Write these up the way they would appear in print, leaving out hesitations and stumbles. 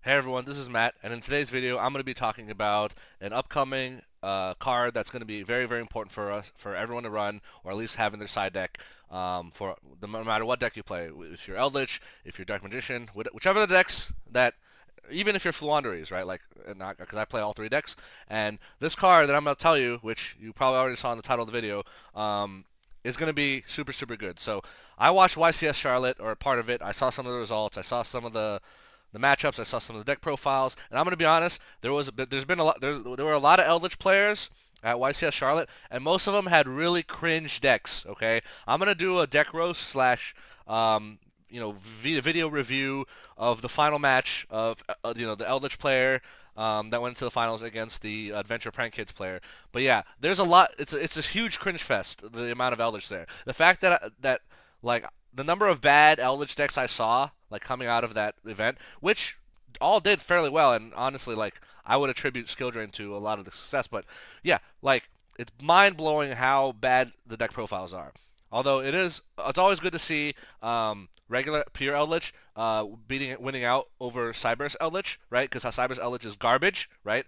Hey everyone, this is Matt, and in today's video, I'm going to be talking about an upcoming card that's going to be very, very important for us, for everyone to run, or at least have in their side deck, no matter what deck you play. If you're Eldlich, if you're Dark Magician, whichever the decks that, even if you're Fluanderies, right? Like, because I play all three decks, and this card that I'm going to tell you, which you probably already saw in the title of the video, is going to be super, super good. So I watched YCS Charlotte, or part of it. I saw some of the results. I saw some of the matchups. I saw some of the deck profiles, and I'm gonna be honest. There's been a lot. There were a lot of Eldritch players at YCS Charlotte, and most of them had really cringe decks. Okay, I'm gonna do a deck roast slash video review of the final match of the Eldritch player that went to the finals against the Adventure Prank Kids player. But yeah, there's a lot. It's a huge cringe fest. The amount of Eldritch there. The fact that like the number of bad Eldritch decks I saw like coming out of that event, which all did fairly well, and honestly, like I would attribute skill drain to a lot of the success. But yeah, like it's mind blowing how bad the deck profiles are. Although it's always good to see regular pure Eldlich winning out over Cyberse Eldlich, right? Because Cyberse Eldlich is garbage, right?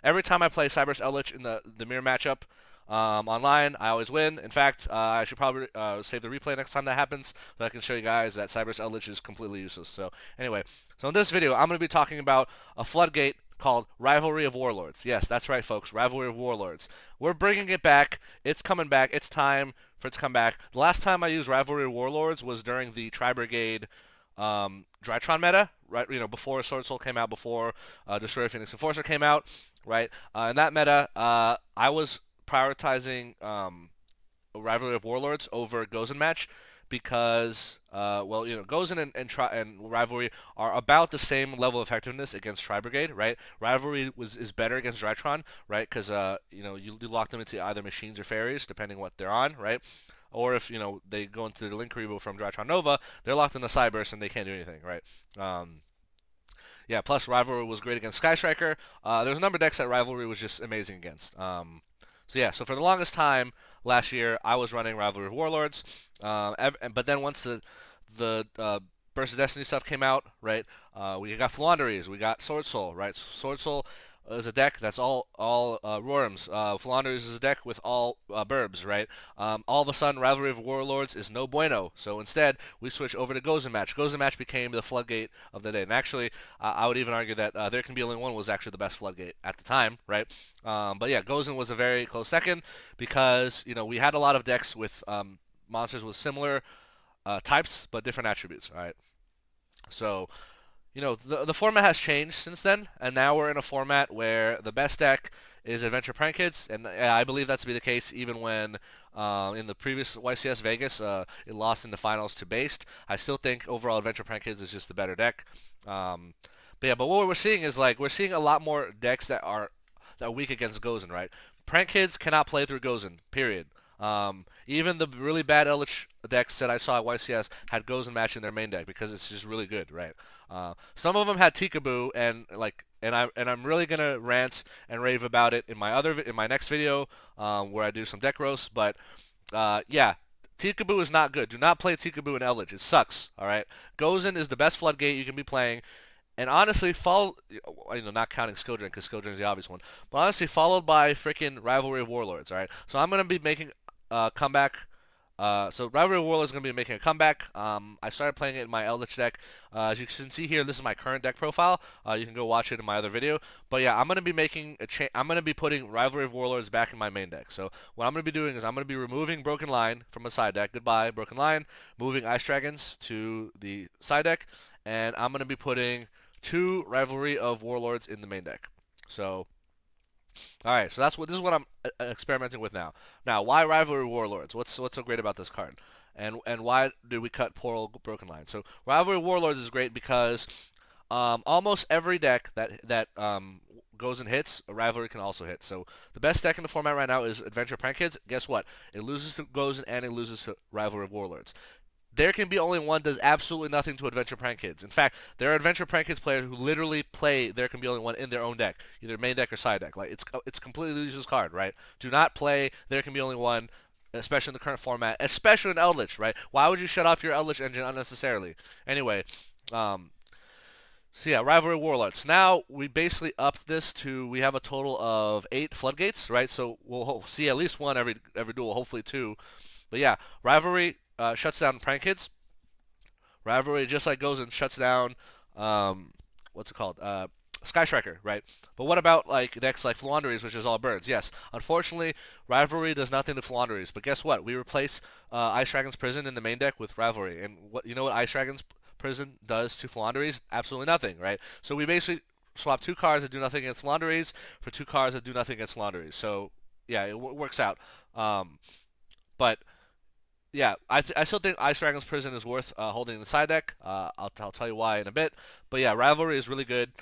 Every time I play Cyberse Eldlich in the mirror matchup online, I always win. In fact, I should probably save the replay next time that happens, so I can show you guys that Cyberse Eldlich is completely useless. So anyway, so in this video, I'm going to be talking about a floodgate called Rivalry of Warlords. Yes, that's right, folks. Rivalry of Warlords. We're bringing it back. It's coming back. It's time for it to come back. The last time I used Rivalry of Warlords was during the Tri-Brigade Drytron meta, right? Before Sword Soul came out, before Destroyer Phoenix Enforcer came out, right? In that meta, I was prioritizing Rivalry of Warlords over Gozen match because, Gozen and Rivalry are about the same level of effectiveness against Tri-Brigade, right? Rivalry is better against Drytron, right? Because, you lock them into either machines or fairies, depending what they're on, right? Or if, they go into the Link Rebo from Drytron Nova, they're locked into Cyberse and they can't do anything, right? Yeah, plus Rivalry was great against Sky Striker. There's a number of decks that Rivalry was just amazing against. So for the longest time last year, I was running Rivalry of Warlords, but then once the Burst of Destiny stuff came out, right, we got Flaunderies, we got Sword Soul, right? Sword Soul is a deck that's all Rorums. Flaunderies is a deck with all Burbs, right? All of a sudden, Rivalry of Warlords is no bueno. So instead, we switch over to Gozen Match. Gozen Match became the floodgate of the day. And actually, I would even argue that There Can Be Only One was actually the best floodgate at the time, right? But yeah, Gozen was a very close second because, we had a lot of decks with monsters with similar types but different attributes, right? So, the format has changed since then, and now we're in a format where the best deck is Adventure Prank Kids, and I believe that to be the case even when in the previous YCS Vegas it lost in the finals to Based. I still think overall Adventure Prank Kids is just the better deck. But what we're seeing is we're seeing a lot more decks that are weak against Gozen, right? Prank Kids cannot play through Gozen, period. Even the really bad Eldritch decks that I saw at YCS had Gozen match in their main deck because it's just really good, right? Some of them had TCBOO and I'm really gonna rant and rave about it in my next video where I do some deck roasts. But yeah, TCBOO is not good. Do not play TCBOO in Eldritch. It sucks. All right, Gozen is the best floodgate you can be playing. And honestly, not counting Skill Drain because Skill Drain is the obvious one, but honestly, followed by freaking Rivalry of Warlords. All right, so I'm gonna be making a comeback. So Rivalry of Warlords is gonna be making a comeback. I started playing it in my Eldritch deck. As you can see here, this is my current deck profile. You can go watch it in my other video. But yeah, I'm gonna be making I'm gonna be putting Rivalry of Warlords back in my main deck. So what I'm gonna be doing is I'm gonna be removing Broken Line from a side deck. Goodbye, Broken Line. Moving Ice Dragons to the side deck, and I'm gonna be putting 2 Rivalry of Warlords in the main deck. So, all right. So this is what I'm experimenting with now. Now, why Rivalry Warlords? What's so great about this card? And why did we cut poor old Broken Line? So Rivalry Warlords is great because almost every deck that goes and hits, a Rivalry can also hit. So the best deck in the format right now is Adventure Prank Kids. Guess what? It loses to Gozen and it loses to Rivalry of Warlords. There Can Be Only One does absolutely nothing to Adventure Prank Kids. In fact, there are Adventure Prank Kids players who literally play There Can Be Only One in their own deck, either main deck or side deck. Like it's completely useless card, right? Do not play There Can Be Only One, especially in the current format, especially in Eldritch, right? Why would you shut off your Eldritch engine unnecessarily? Anyway, um, So yeah, Rivalry of Warlords. Now we basically upped this to we have a total of 8 floodgates, right? So we'll see at least one every duel, hopefully 2. But yeah, Rivalry shuts down prank kids. Rivalry just like goes and shuts down um, what's it called? Sky Striker, right? But what about like decks like Flaunderies, which is all birds? Yes, unfortunately, Rivalry does nothing to Flaunderies. But guess what? We replace Ice Dragon's Prison in the main deck with Rivalry, and what you know what Ice Dragon's Prison does to Flaunderies? Absolutely nothing, right? So we basically swap 2 cards that do nothing against Flaunderies for 2 cards that do nothing against Flaunderies. So yeah, it works out. But yeah, I still think Ice Dragon's Prison is worth holding in the side deck. I'll tell you why in a bit. But yeah, Rivalry is really good.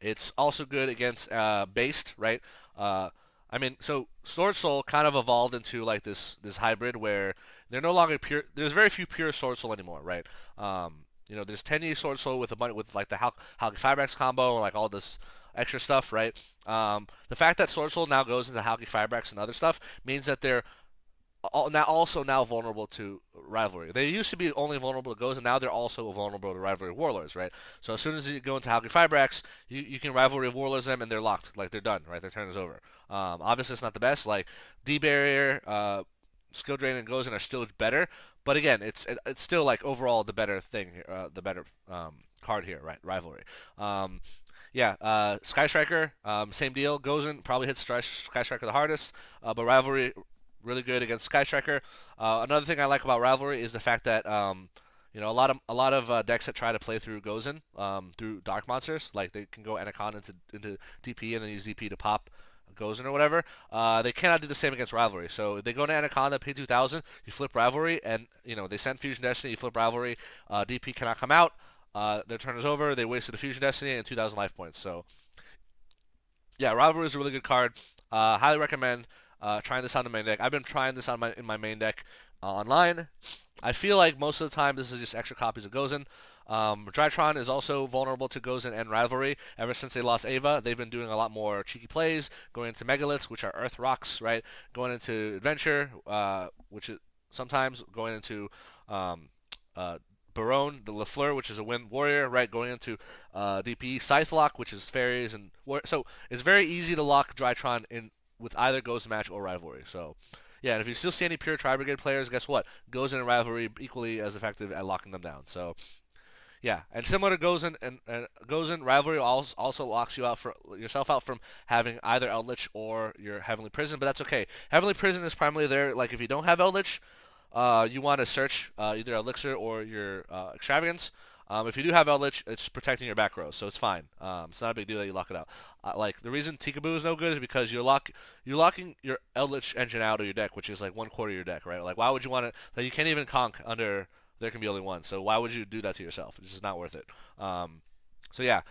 It's also good against Based, right? I mean, so Sword Soul kind of evolved into like this hybrid where they're no longer pure. There's very few pure Sword Soul anymore, right? There's Tenyi Sword Soul with a bunch with like the Halki Firebrax combo and like all this extra stuff, right? The fact that Sword Soul now goes into Halki Firebrax and other stuff means that they're now vulnerable to Rivalry. They used to be only vulnerable to Goes, and now they're also vulnerable to Rivalry of Warlords, right? So as soon as you go into Halki Firebrax, you can Rivalry of Warlords them, and they're locked. Like, they're done, right? Their turn is over. Obviously, it's not the best. Like, D-Barrier, Skill Drain, and Gozen are still better, but again, it's still, like, overall the better thing, the better card here, right? Rivalry. Yeah, Sky Striker, same deal. Gozen probably hits Sky Striker the hardest, but Rivalry really good against Sky Striker. Another thing I like about Rivalry is the fact that a lot of decks that try to play through Gozen through Dark Monsters, like they can go Anaconda into DP and then use DP to pop Gozen or whatever. They cannot do the same against Rivalry. So they go to Anaconda, pay 2,000, you flip Rivalry, and they send Fusion Destiny, you flip Rivalry, DP cannot come out. Their turn is over. They wasted a Fusion Destiny and 2,000 life points. So yeah, Rivalry is a really good card. Highly recommend trying this on the main deck. I've been trying this in my main deck online. I feel like most of the time this is just extra copies of Gozen. Drytron is also vulnerable to Gozen and Rivalry. Ever since they lost Ava, they've been doing a lot more cheeky plays, going into Megaliths, which are Earth Rocks, right? Going into Adventure, which is sometimes going into Barone, the LaFleur, which is a Wind Warrior, right? Going into DP, Scythe Lock, which is Fairies, and so it's very easy to lock Drytron in with either Ghost Match or Rivalry. So, yeah, and if you still see any pure Tri-Brigade players, guess what? Gozen and Rivalry equally as effective at locking them down. So, yeah, and similar to Gozen, and Gozen, Rivalry also locks you out for yourself out from having either Eldlich or your Heavenly Prison, but that's okay. Heavenly Prison is primarily there, like if you don't have Eldlich, you want to search either Elixir or your Extravagance. If you do have Eldlich, it's protecting your back row, so it's fine. It's not a big deal that you lock it out. Like the reason TCBOO is no good is because you're locking your Eldlich engine out of your deck, which is like 1/4 of your deck, right? Like why would you want it? Like you can't even conk under there can be only one, so why would you do that to yourself? It's just not worth it. So yeah.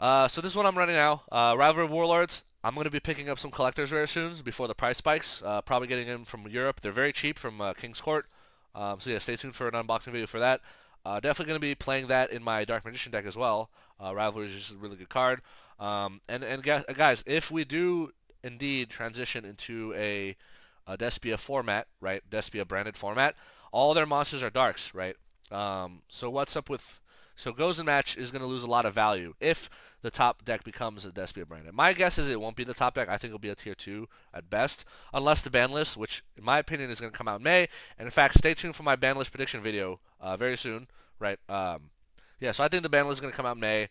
So this is what I'm running now. Rivalry of Warlords. I'm going to be picking up some collector's rare soon before the price spikes. Probably getting them from Europe. They're very cheap from King's Court. So yeah, stay tuned for an unboxing video for that. Definitely going to be playing that in my Dark Magician deck as well. Rivalry is just a really good card. And guys, if we do indeed transition into a Despia format, right? Despia branded format, all their monsters are darks, right? So what's up with... So Gozen Match is going to lose a lot of value if the top deck becomes a Despia branded. My guess is it won't be the top deck. I think it'll be a tier 2 at best, unless the ban list, which in my opinion is going to come out in May. And in fact, stay tuned for my ban list prediction video very soon, right? Yeah, so I think the ban list is going to come out in May.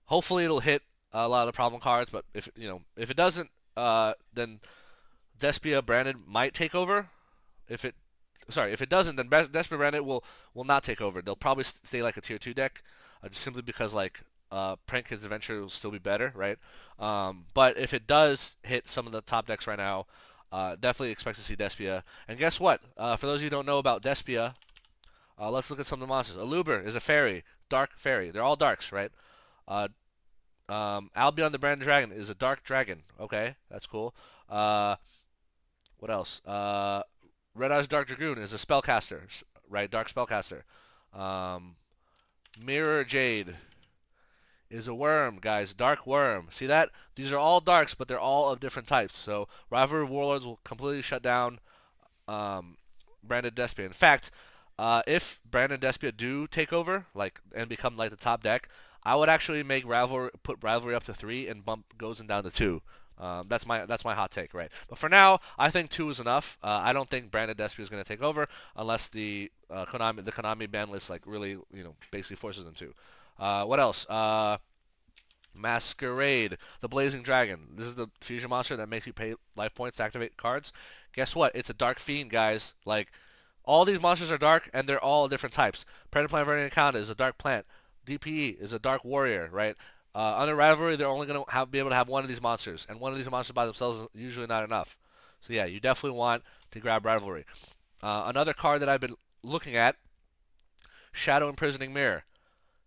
Hopefully it'll hit a lot of the problem cards, but if it doesn't, then Despia branded might take over. If it doesn't, then Despia branded will not take over. They'll probably stay like a tier 2 deck, just simply because like Prank Kids Adventure will still be better, right? But if it does hit some of the top decks right now, definitely expect to see Despia. And guess what? For those of you who don't know about Despia, let's look at some of the monsters. Aluber is a fairy, dark fairy. They're all darks, right? Albion the Branded Dragon is a dark dragon. Okay, that's cool. What else? Red Eyes Dark Dragoon is a spellcaster, right? Dark spellcaster. Mirror Jade is a worm, guys. Dark worm. See that? These are all darks, but they're all of different types. So Rivalry of Warlords will completely shut down branded Despia. In fact, if Brandon Despia do take over, and become like the top deck, I would actually put Rivalry up to 3 and bump Gozen down to 2. That's my hot take, right? But for now, I think 2 is enough. I don't think Brandon Despia is going to take over unless the Konami ban list really basically forces them to. What else? Masquerade, the Blazing Dragon. This is the fusion monster that makes you pay life points to activate cards. Guess what? It's a Dark Fiend, guys. All these monsters are dark, and they're all different types. Predator Plant Variant Encounter is a Dark Plant. DPE is a Dark Warrior, right? Under Rivalry, they're only going to be able to have one of these monsters, and one of these monsters by themselves is usually not enough. So yeah, you definitely want to grab Rivalry. Another card that I've been looking at, Shadow-imprisoning Mirror.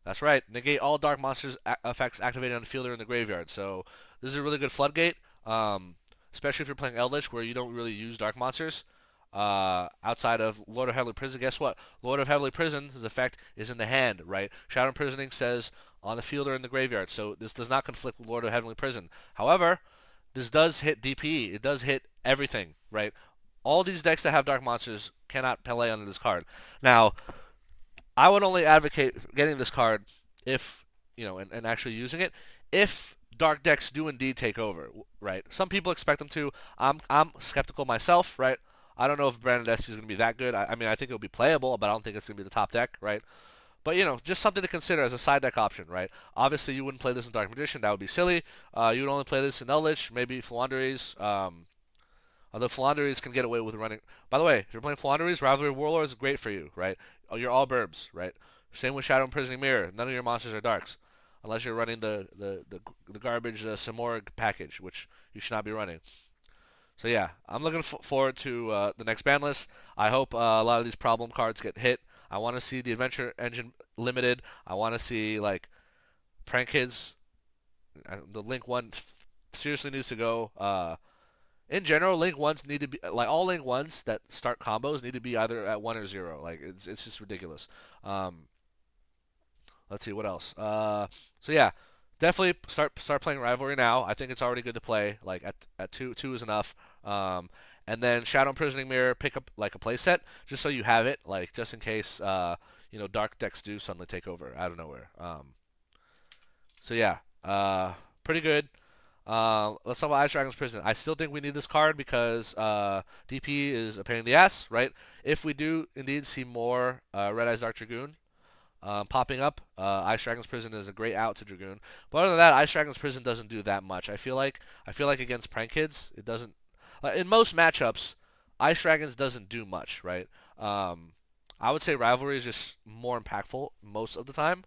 That's right. Negate all dark monsters effects activated on the field or in the graveyard. So this is a really good floodgate, especially if you're playing Eldlich where you don't really use dark monsters. Outside of Lord of Heavenly Prison, guess what? Lord of Heavenly Prison's effect is in the hand, right? Shadow Imprisoning says on the field or in the graveyard, so this does not conflict with Lord of Heavenly Prison. However, this does hit DPE. It does hit everything, right? All these decks that have dark monsters cannot play under this card. Now, I would only advocate getting this card if, and actually using it, if dark decks do indeed take over, right? Some people expect them to. I'm skeptical myself, right? I don't know if Brandon Despia is going to be that good. I mean, I think it'll be playable, but I don't think it's going to be the top deck, right? But, just something to consider as a side deck option, right? Obviously, you wouldn't play this in Dark Magician. That would be silly. You would only play this in Eldlich, maybe Flandres. Although Flandres can get away with running. By the way, if you're playing Flandres, Rivalry of Warlords is great for you, right? You're all burbs, right? Same with Shadow Imprisoning Mirror. None of your monsters are darks. Unless you're running the garbage Simorg package, which you should not be running. So yeah, I'm looking forward to the next ban list. I hope a lot of these problem cards get hit. I want to see the Adventure Engine limited. I want to see Prank Kids. The Link 1 seriously needs to go. In general, Link 1s need to be all Link 1s that start combos need to be either at 1 or 0. It's just ridiculous. Let's see what else. So yeah, definitely start playing Rivalry now. I think it's already good to play. At 2 is enough. And then Shadow Imprisoning Mirror, pick up a playset just so you have it, just in case dark decks do suddenly take over out of nowhere. So yeah, pretty good. Let's talk about Ice Dragon's Prison. I still think we need this card because DP is a pain in the ass, right? If we do indeed see more Red Eyes Dark Dragoon popping up, Ice Dragon's Prison is a great out to Dragoon. But other than that, Ice Dragon's Prison doesn't do that much. I feel like against Prank Kids, it doesn't. In most matchups, Ice Dragons doesn't do much, right? I would say Rivalry is just more impactful most of the time.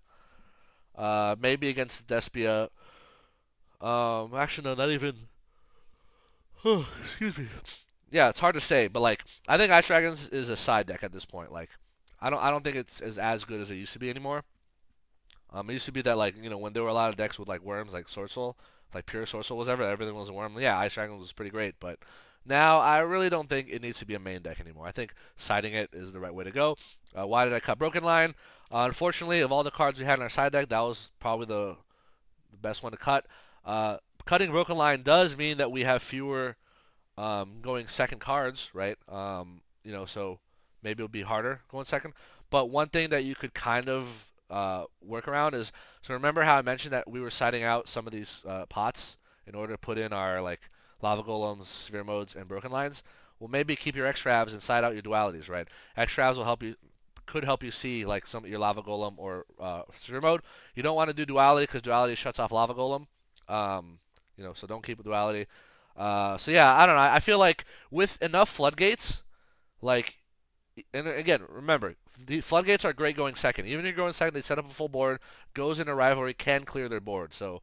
Maybe against Despia. Actually, no, not even. Excuse me. Yeah, it's hard to say, but I think Ice Dragons is a side deck at this point. I don't think it's as good as it used to be anymore. It used to be that when there were a lot of decks with worms, Sword Soul, pure Sword Soul was everything was a worm. Yeah, Ice Dragons was pretty great, but now I really don't think it needs to be a main deck anymore. I think siding it is the right way to go. Why did I cut Broken Line? Unfortunately, of all the cards we had in our side deck, that was probably the best one to cut. Cutting Broken Line does mean that we have fewer going second cards, right? So maybe it'll be harder going second. But one thing that you could kind of work around is, so remember how I mentioned that we were siding out some of these pots in order to put in our Lava Golems, Sphere Modes, and Broken Lines? Well, maybe keep your X-Travs and side out your dualities, right? X-Travs could help you see some of your Lava Golem or Sphere Mode. You don't want to do duality because duality shuts off Lava Golem. So don't keep a duality. So yeah, I don't know. I feel like with enough floodgates, and again, remember, the floodgates are great going second. Even if you're going second, they set up a full board, goes into Rivalry, can clear their board. So,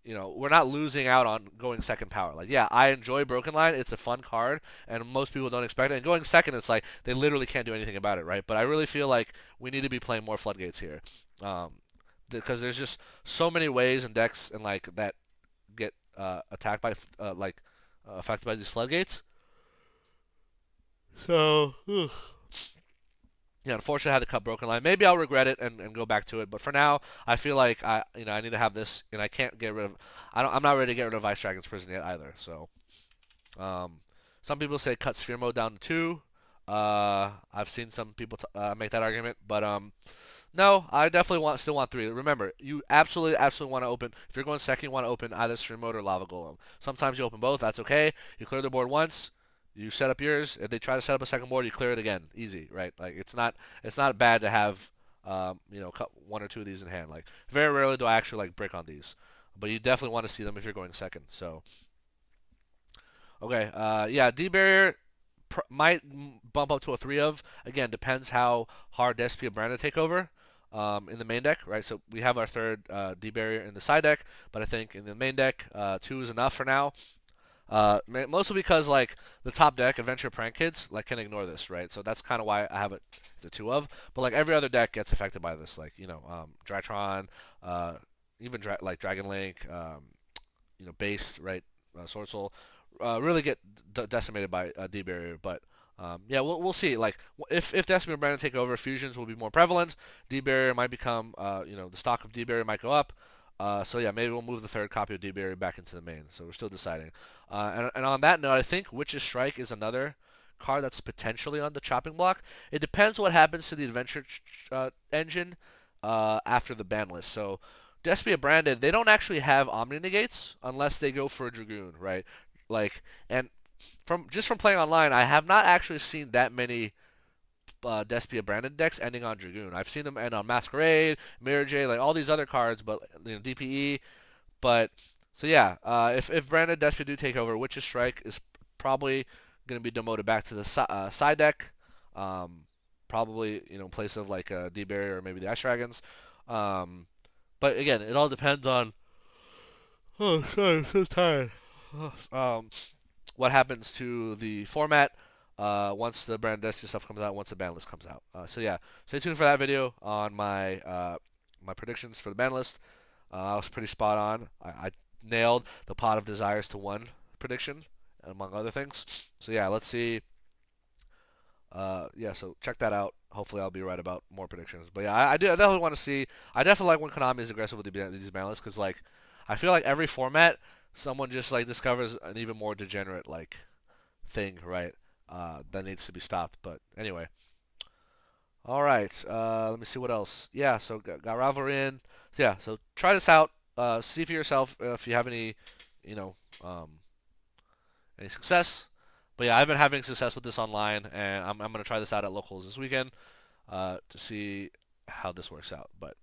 we're not losing out on going second power. Yeah, I enjoy Broken Line. It's a fun card, and most people don't expect it. And going second, it's they literally can't do anything about it, right? But I really feel like we need to be playing more floodgates here. Because there's just so many ways and decks and that get attacked by affected by these floodgates. So yeah, unfortunately I had to cut Broken Line. Maybe I'll regret it and go back to it, but for now I feel like I need to have this, and I can't get rid of I'm not ready to get rid of Ice Dragon's Prison yet either. So some people say cut Sphere Mode down to 2. I've seen some people make that argument, but no, I definitely still want 3. Remember, you absolutely want to open. If you're going second, you want to open either Stream Mode or Lava Golem. Sometimes you open both. That's okay. You clear the board once. You set up yours. If they try to set up a second board, you clear it again. Easy, right? Like it's not bad to have one or two of these in hand. Like very rarely do I actually like brick on these, but you definitely want to see them if you're going second. So okay, yeah, D barrier might bump up to a 3 of. Again, depends how hard Despia Brand take over in the main deck, right? So we have our third D barrier in the side deck, but I think in the main deck, 2 is enough for now. Mostly because like the top deck, Adventure Prank Kids, like can ignore this, right? So that's kind of why I have it. It's a 2 of. But like every other deck gets affected by this, like Drytron, even like Dragon Link, Based, right? Sword Soul, really get decimated by D barrier. But yeah, we'll see. Like if Destiny or Brandon take over, fusions will be more prevalent. D barrier might become the stock of D barrier might go up. So yeah, maybe we'll move the third copy of D barrier back into the main. So we're still deciding. And on that note, I think Witch's Strike is another card that's potentially on the chopping block. It depends what happens to the adventure engine after the ban list. So Despia Branded, they don't actually have Omni Negates unless they go for a Dragoon, right? Like, and from playing online, I have not actually seen that many Despia Branded decks ending on Dragoon. I've seen them end on Masquerade, Mirror J, like all these other cards, but DPE. But so yeah, if Branded Despia do take over, Witch's Strike is probably going to be demoted back to the side deck. Probably in place of like D Barrier or maybe the Ice Dragons. Um, but again, it all depends on. Oh, sorry, I'm so tired. What happens to the format once the brand Destiny stuff comes out, once the ban list comes out. So yeah, stay tuned for that video on my predictions for the ban list. I was pretty spot on. I nailed the Pot of Desires to 1 prediction, among other things. So yeah, let's see. Yeah, so check that out. Hopefully, I'll be right about more predictions. But yeah, I definitely want to see. I definitely like when Konami is aggressive with these ban lists because like I feel like every format someone just like discovers an even more degenerate like thing, right? That needs to be stopped. But anyway, all right. Let me see what else. Yeah, so got Rivalry in. So yeah, so try this out. See for yourself if you have you know, um, any success. But yeah, I've been having success with this online, and I'm gonna try this out at locals this weekend to see how this works out. But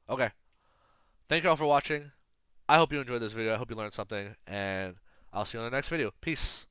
okay, thank you all for watching. I hope you enjoyed this video. I hope you learned something, and I'll see you on the next video. Peace.